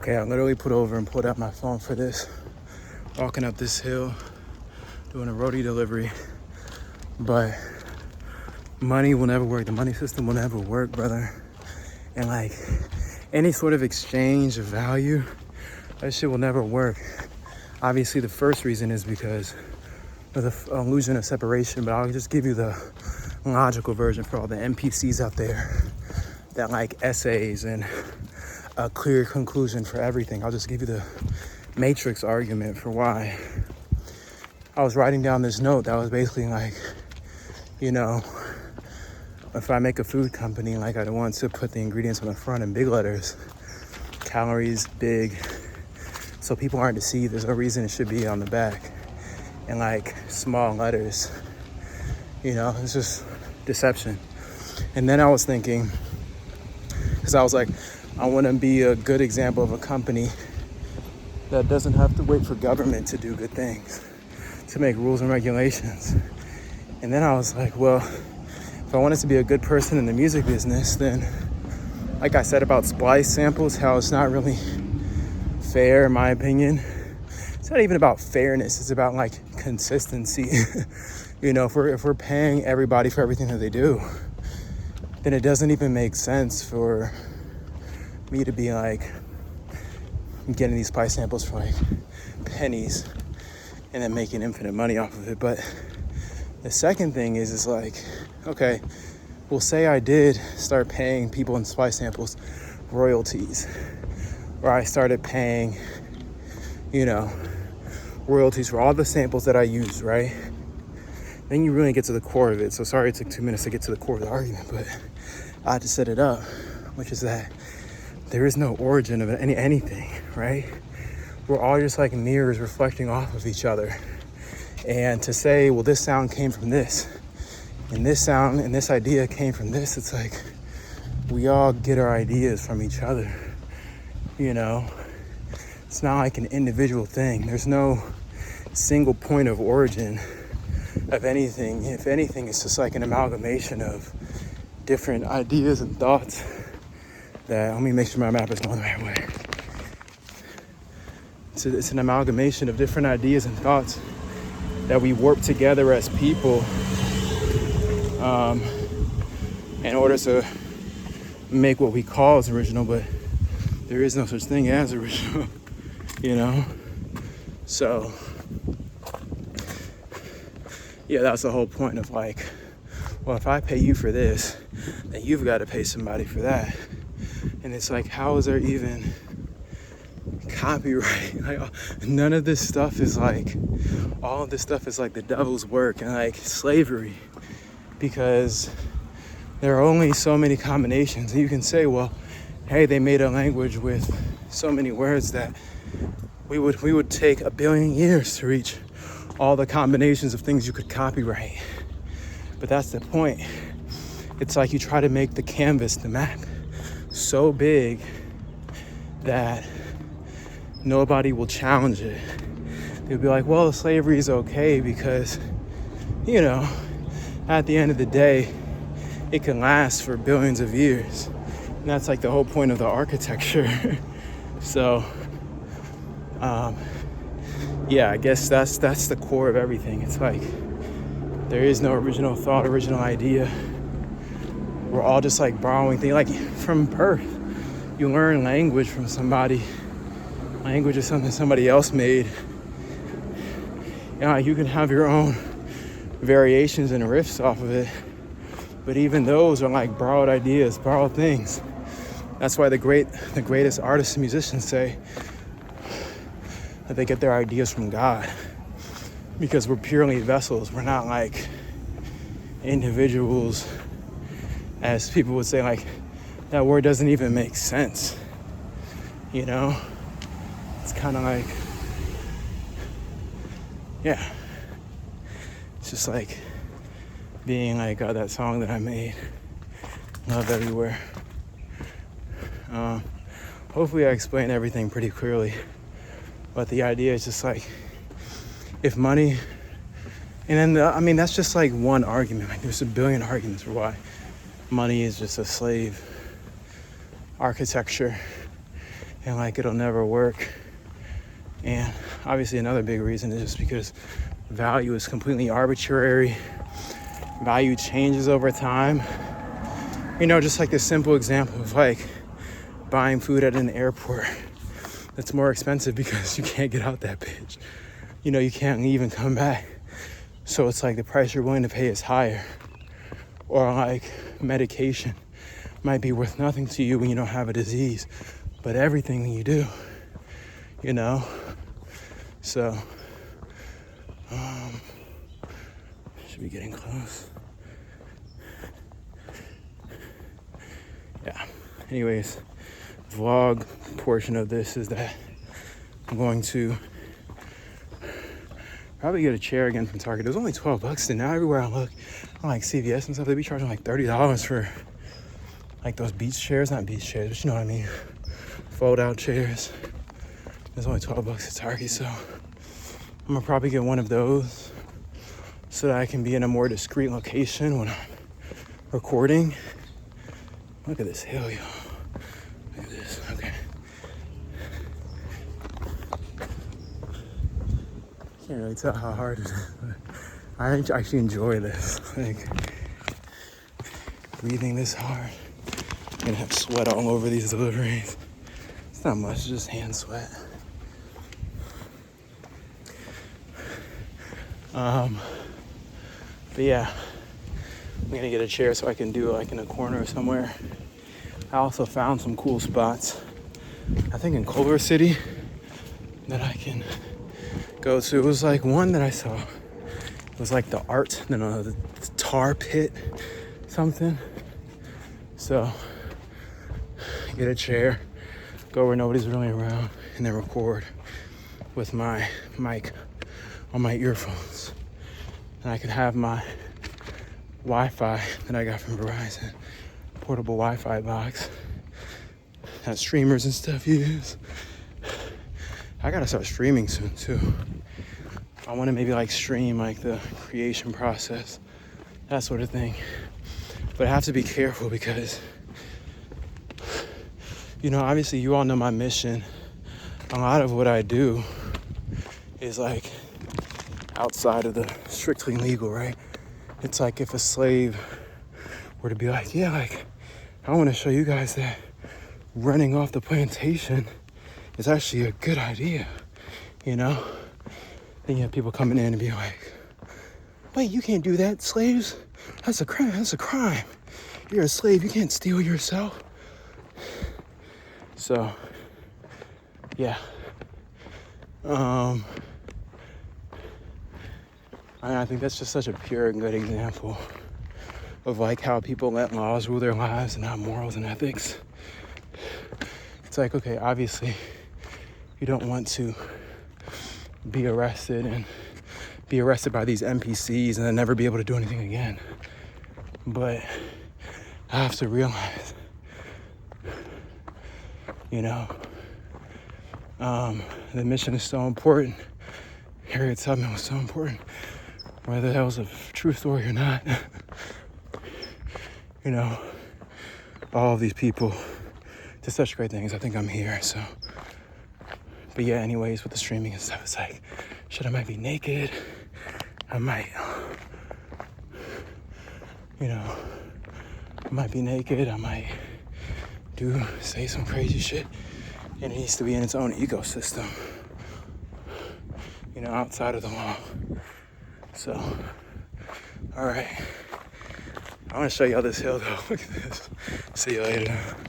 Okay, I literally put over and pulled out my phone for this. Walking up this hill, doing a roadie delivery. But money will never work. The money system will never work, brother. And like any sort of exchange of value, that shit will never work. Obviously, the first reason is because of the illusion of separation, but I'll just give you the logical version for all the NPCs out there that like essays and a clear conclusion for everything. I'll just give you the matrix argument for why. I was writing down this note that was basically like, you know, if I make a food company, like I want to put the ingredients on the front in big letters, calories big, so people aren't deceived. There's no reason it should be on the back. And like small letters, you know, it's just deception. And then I was thinking, because I was like, I want to be a good example of a company that doesn't have to wait for government to do good things, to make rules and regulations. And then I was like, well, if I wanted to be a good person in the music business, then like I said about splice samples, how it's not really fair in my opinion. It's not even about fairness, it's about like consistency. You know, if we're paying everybody for everything that they do, then it doesn't even make sense for me to be like getting these spice samples for like pennies and then making infinite money off of it. But the second thing is like, okay, well, say I did start paying people in spice samples royalties, or I started paying, you know, royalties for all the samples that I use, right? Then you really get to the core of it. So sorry it took 2 minutes to get to the core of the argument, but I had to set it up, which is that there is no origin of anything, right? We're all just like mirrors reflecting off of each other. And to say, well, this sound came from this, and this sound and this idea came from this, it's like we all get our ideas from each other, you know? It's not like an individual thing. There's no single point of origin of anything. If anything, it's just like an amalgamation of different ideas and thoughts that, let me make sure my map is going the right way. It's an amalgamation of different ideas and thoughts that we warp together as people in order to make what we call as original, but there is no such thing as original, you know? So, yeah, that's the whole point of like, well, if I pay you for this, then you've got to pay somebody for that. And it's like, how is there even copyright? Like, none of this stuff is like, all of this stuff is like the devil's work and like slavery, because there are only so many combinations. And you can say, well, hey, they made a language with so many words that we would take 1 billion years to reach all the combinations of things you could copyright. But that's the point. It's like you try to make the canvas, the map, so big that nobody will challenge it. They'll be like, well, slavery is okay because, you know, at the end of the day, it can last for billions of years. And that's like the whole point of the architecture. So, yeah, I guess that's the core of everything. It's like, there is no original thought, original idea. We're all just like borrowing things. Like from birth, you learn language from somebody. Language is something somebody else made. You know, you can have your own variations and riffs off of it, but even those are like borrowed ideas, borrowed things. That's why the greatest artists and musicians say that they get their ideas from God, because we're purely vessels. We're not like individuals, as people would say. Like, that word doesn't even make sense, you know? It's kind of like, yeah, it's just like being like that song that I made, Love Everywhere. Hopefully I explained everything pretty clearly, but the idea is just like, if money, and then I mean, that's just like one argument. Like, there's a billion arguments for why money is just a slave architecture. and like it'll never work. And obviously another big reason is just because value is completely arbitrary. Value changes over time. You know, just like this simple example of like buying food at an airport that's more expensive because you can't get out that bitch. You know, you can't leave and come back. So it's like the price you're willing to pay is higher. Or like medication might be worth nothing to you when you don't have a disease, but everything you do, you know? So, should be getting close. Yeah. Anyways, vlog portion of this is that I'm going to probably get a chair again from Target. It was only $12, and now everywhere I look, on like CVS and stuff, they be charging like $30 for like those beach chairs. Not beach chairs, but you know what I mean. Fold out chairs. It's only $12 at Target, so I'm gonna probably get one of those so that I can be in a more discreet location when I'm recording. Look at this hill, y'all. Look at this. Okay. Can't really tell how hard it is, but I actually enjoy this. Like, breathing this hard. I'm gonna have sweat all over these deliveries. It's not much, just hand sweat. But yeah, I'm gonna get a chair so I can do it like in a corner or somewhere. I also found some cool spots, I think in Culver City, that I can go to. It was like one that I saw. It was like the the tar pit, something. So, get a chair, go where nobody's really around, and then record with my mic on my earphones. And I could have my Wi-Fi that I got from Verizon, portable Wi-Fi box that streamers and stuff use. I gotta start streaming soon too. I want to maybe like stream like the creation process, that sort of thing. But I have to be careful because, you know, obviously you all know my mission. A lot of what I do is like outside of the strictly legal, right? It's like if a slave were to be like, yeah, like, I want to show you guys that running off the plantation is actually a good idea, you know? Then you have people coming in and be like, wait, you can't do that, slaves? That's a crime, that's a crime. You're a slave, you can't steal yourself. So, yeah. I think that's just such a pure and good example of like how people let laws rule their lives and not morals and ethics. It's like, okay, obviously you don't want to be arrested by these NPCs and then never be able to do anything again. But I have to realize, you know, the mission is so important. Harriet Tubman was so important, whether that was a true story or not. You know, all of these people did such great things. I think I'm here, so. But yeah, anyways, with the streaming and stuff, it's like, shit, I might be naked. I might, you know, I might be naked. I might say some crazy shit. And it needs to be in its own ecosystem, you know, outside of the law. So, all right. I want to show y'all this hill though. Look at this. See you later.